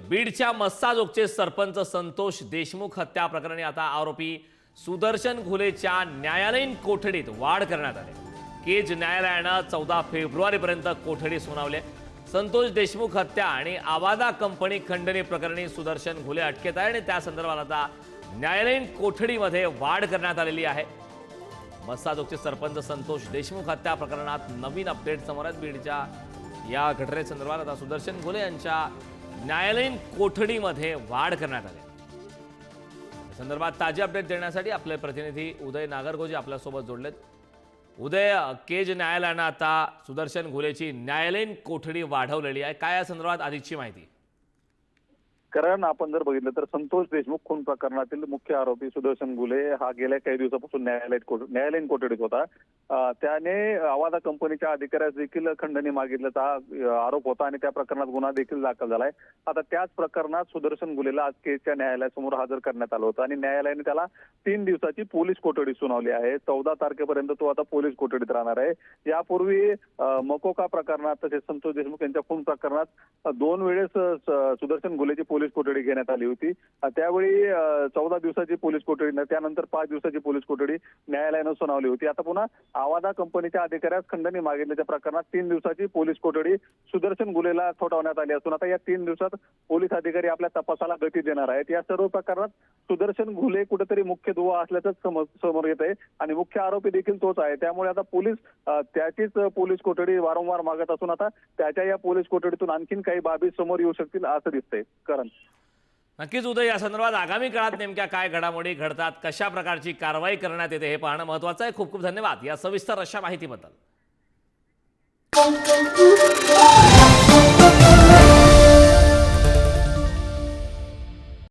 बीडच्या मस्साजोगचे सरपंच संतोष देशमुख हत्या प्रकरणी आता आरोपी सुदर्शन घुलेच्या न्यायालयीन कोठडीत वाढ करण्यात आली। केज न्यायालयानं 14 फेब्रुवारीपर्यंत कोठडी सुनावली। संतोष देशमुख हत्या आणि आवादा कंपनी खंडणी प्रकरणी सुदर्शन घुले अटकेत आहे आणि त्या संदर्भात आता न्यायालयीन कोठडीमध्ये वाढ करण्यात आलेली आहे। मस्साजोगचे सरपंच संतोष देशमुख हत्या प्रकरणात नवीन अपडेट समोर आहेत। बीडच्या या घटनेसंदर्भात आता सुदर्शन घुले यांच्या न्यायालयीन कोठडीमध्ये वाढ करण्यात आली। या संदर्भात ताजी अपडेट देण्यासाठी आपले प्रतिनिधी उदय नागरगोजे आपल्यासोबत जोडलेत। उदय, केज न्यायालयानं आता सुदर्शन घुलेची न्यायालयीन कोठडी वाढवलेली आहे, काय या संदर्भात अधिकची माहिती? कारण आपण जर बघितलं तर संतोष देशमुख खून प्रकरणातील मुख्य आरोपी सुदर्शन घुले हा गेल्या काही दिवसापासून न्यायालयीन कोठडीत होता। त्याने आवादा कंपनीच्या अधिकाऱ्यास देखील खंडणी मागितल्याचा आरोप होता आणि त्या प्रकरणात गुन्हा देखील दाखल झालाय। आता त्याच प्रकरणात सुदर्शन घुलेला आज केजच्या न्यायालयासमोर हजर करण्यात आलं होतं आणि न्यायालयाने त्याला 3 दिवसाची पोलीस कोठडी सुनावली आहे। 14 तारखेपर्यंत तो आता पोलीस कोठडीत राहणार आहे। यापूर्वी मकोका प्रकरणात तसेच संतोष देशमुख यांच्या खून प्रकरणात 2 वेळेस सुदर्शन घुलेची पोलीस कोठडी घेण्यात आली होती। त्यावेळी 14 दिवसाची पोलीस कोठडी, त्यानंतर 5 दिवसाची पोलीस कोठडी न्यायालयानं सुनावली होती। आता पुन्हा आवादा कंपनीच्या अधिकाऱ्यास खंडणी मागितल्याच्या प्रकरणात 3 दिवसाची पोलीस कोठडी सुदर्शन घुलेला ठोठावण्यात आली असून आता या 3 दिवसात पोलीस अधिकारी आपल्या तपासाला गती देणार आहेत। या सर्व प्रकरणात सुदर्शन घुले कुठेतरी मुख्य दुवा असल्याचं समोर येत आहे आणि मुख्य आरोपी देखील तोच आहे। त्यामुळे आता पोलीस त्याचीच पोलीस कोठडी वारंवार मागत असून आता त्याच्या या पोलीस कोठडीतून आणखीन काही बाबी समोर येऊ शकतील असं दिसतंय। करण, नक्कीच उदय, या संदर्भात आगामी काळात नेमक्या काय घडामोडी घडतात, कशा प्रकारची कारवाई करण्यात येते हे पाहणं महत्त्वाचं आहे। खूप खूप धन्यवाद या सविस्तर अशा माहितीबद्दल।